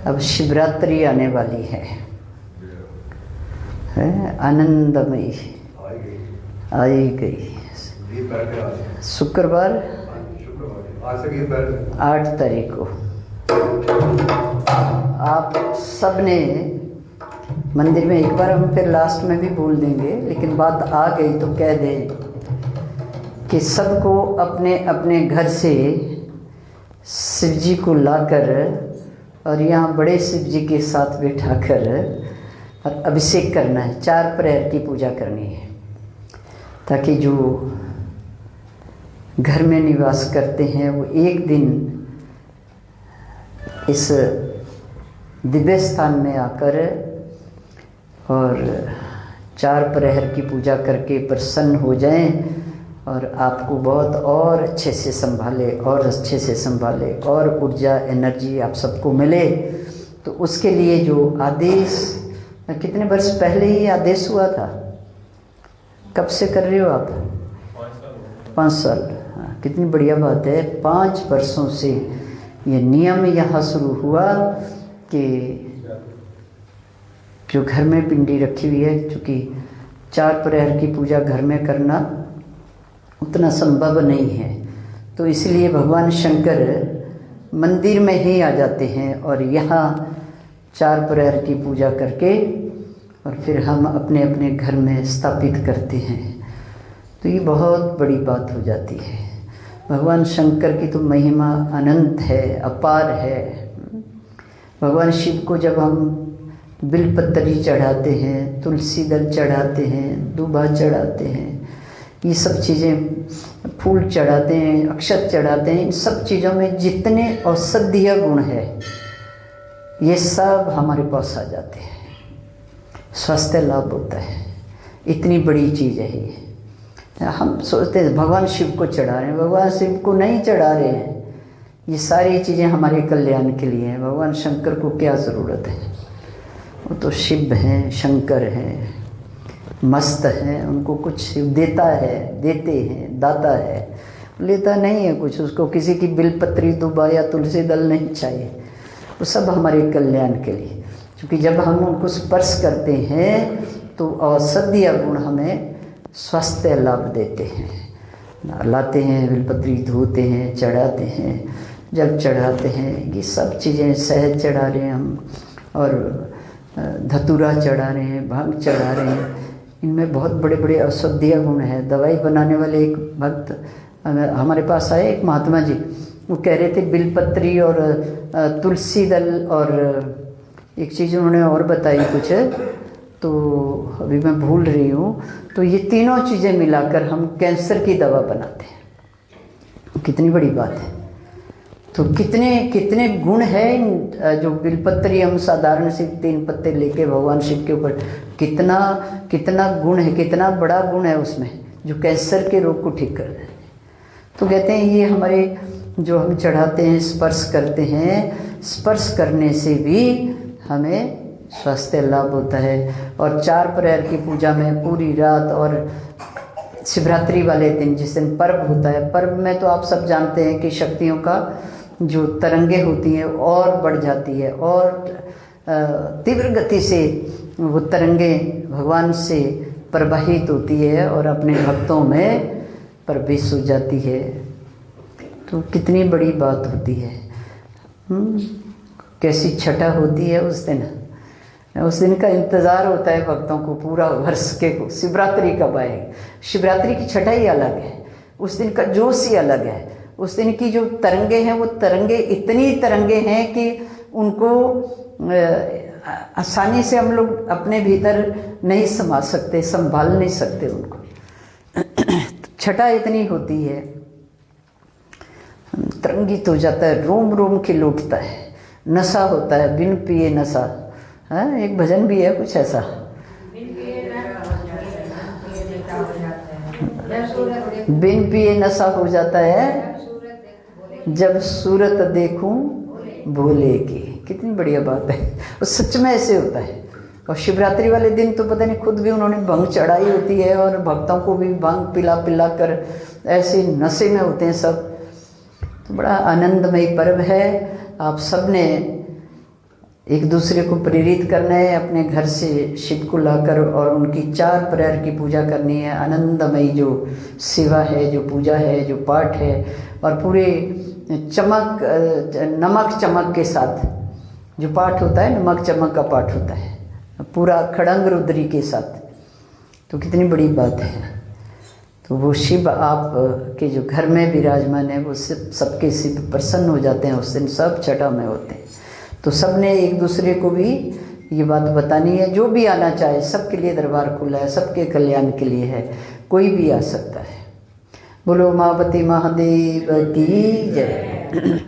अब शिवरात्रि आने वाली है आनंदमयी आई गई। शुक्रवार 8 तारीख को आप सब ने मंदिर में, एक बार हम फिर लास्ट में भी बोल देंगे, लेकिन बात आ गई तो कह दें कि सबको अपने अपने घर से शिव जी को लाकर और यहाँ बड़े शिव जी के साथ बैठाकर और अभिषेक करना है। 4 प्रहर की पूजा करनी है, ताकि जो घर में निवास करते हैं वो एक दिन इस दिव्य स्थान में आकर और 4 प्रहर की पूजा करके प्रसन्न हो जाएं और आपको बहुत और अच्छे से संभाले और अच्छे से संभाले और ऊर्जा एनर्जी आप सबको मिले। तो उसके लिए जो आदेश कितने वर्ष पहले ही आदेश हुआ था, कब से कर रहे हो आप? 5 साल। हाँ, कितनी बढ़िया बात है। 5 वर्षों से ये नियम यहाँ शुरू हुआ कि जो घर में पिंडी रखी हुई है, क्योंकि 4 प्रहर की पूजा घर में करना उतना संभव नहीं है, तो इसलिए भगवान शंकर मंदिर में ही आ जाते हैं और यहाँ 4 प्रहर की पूजा करके और फिर हम अपने अपने घर में स्थापित करते हैं। तो ये बहुत बड़ी बात हो जाती है। भगवान शंकर की तो महिमा अनंत है, अपार है। भगवान शिव को जब हम बिलपत्री चढ़ाते हैं, तुलसी दल चढ़ाते हैं, दूबा चढ़ाते हैं, ये सब चीज़ें, फूल चढ़ाते हैं, अक्षत चढ़ाते हैं, इन सब चीज़ों में जितने औषधीय गुण है ये सब हमारे पास आ जाते हैं, स्वास्थ्य लाभ होता है। इतनी बड़ी चीज़ है ये। हम सोचते हैं भगवान शिव को चढ़ा रहे हैं, भगवान शिव को नहीं चढ़ा रहे हैं। ये सारी चीज़ें हमारे कल्याण के लिए हैं। भगवान शंकर को क्या ज़रूरत है? वो तो शिव हैं, शंकर हैं, मस्त हैं, उनको कुछ देता है, देते हैं, दाता है, लेता नहीं है कुछ। उसको किसी की बिलपत्री दुबा या तुलसी दल नहीं चाहिए, वो सब हमारे कल्याण के लिए। क्योंकि जब हम उनको स्पर्श करते हैं तो औषधीय गुण हमें स्वास्थ्य लाभ देते हैं। लाते हैं, बिलपत्री धोते हैं, चढ़ाते हैं, जल चढ़ाते हैं, ये सब चीज़ें, शहद चढ़ा रहे हैं हम और धतूरा चढ़ा रहे हैं, भांग चढ़ा रहे हैं, इनमें बहुत बड़े बड़े औषधीय गुण हैं। दवाई बनाने वाले एक भक्त हमारे पास आए, एक महात्मा जी, वो कह रहे थे बिलपत्री और तुलसी दल और एक चीज़ उन्होंने और बताई कुछ, तो अभी मैं भूल रही हूँ। तो ये तीनों चीज़ें मिलाकर हम कैंसर की दवा बनाते हैं। कितनी बड़ी बात है। तो कितने कितने गुण है। जो बिलपत्री हम साधारण से 3 पत्ते लेके भगवान शिव के ऊपर, कितना कितना गुण है, कितना बड़ा गुण है उसमें, जो कैंसर के रोग को ठीक कर देते। तो कहते हैं ये हमारे जो हम चढ़ाते हैं, स्पर्श करते हैं, स्पर्श करने से भी हमें स्वास्थ्य लाभ होता है। और 4 प्रहर की पूजा में पूरी रात और शिवरात्रि वाले दिन, जिस दिन पर्व होता है, पर्व में तो आप सब जानते हैं कि शक्तियों का जो तरंगे होती हैं और बढ़ जाती है और तीव्र गति से वो तरंगे भगवान से प्रवाहित होती है और अपने भक्तों में प्रवेश हो जाती है। तो कितनी बड़ी बात होती है। कैसी छठा होती है उस दिन का इंतज़ार होता है भक्तों को पूरा वर्ष के को। शिवरात्रि कब आएगी? शिवरात्रि की छठा ही अलग है, उस दिन का जोश ही अलग है। उस दिन की जो तरंगे हैं, वो तरंगे इतनी तरंगे हैं कि उनको आसानी से हम लोग अपने भीतर नहीं समा सकते, संभाल नहीं सकते उनको। छठा इतनी होती है, तरंगित हो जाता है, रोम रोम खिल उठता है, नशा होता है, बिन पिए नशा। हाँ, एक भजन भी है कुछ ऐसा, बिन पिए नशा हो जाता है जब सूरत देखूं भोले की। कितनी बढ़िया बात है। और सच में ऐसे होता है। और शिवरात्रि वाले दिन तो पता नहीं, खुद भी उन्होंने भंग चढ़ाई होती है और भक्तों को भी भंग पिला पिला कर ऐसे नशे में होते हैं सब। तो बड़ा आनंदमयी पर्व है। आप सब ने एक दूसरे को प्रेरित करना है, अपने घर से शिव को लाकर और उनकी 4 प्रहर की पूजा करनी है। आनंदमयी जो सेवा है, जो पूजा है, जो पाठ है, और पूरे चमक नमक चमक के साथ जो पाठ होता है, नमक चमक का पाठ होता है, पूरा खड़ंग रुद्री के साथ। तो कितनी बड़ी बात है। तो वो शिव आप के जो घर में विराजमान है, वो सबके शिव प्रसन्न हो जाते हैं उस दिन, सब छठा में होते हैं। तो सब ने एक दूसरे को भी ये बात बतानी है। जो भी आना चाहे, सबके लिए दरबार खुला है, सबके कल्याण के लिए है, कोई भी आ सकता है। बोलो मावती महादेव की जय।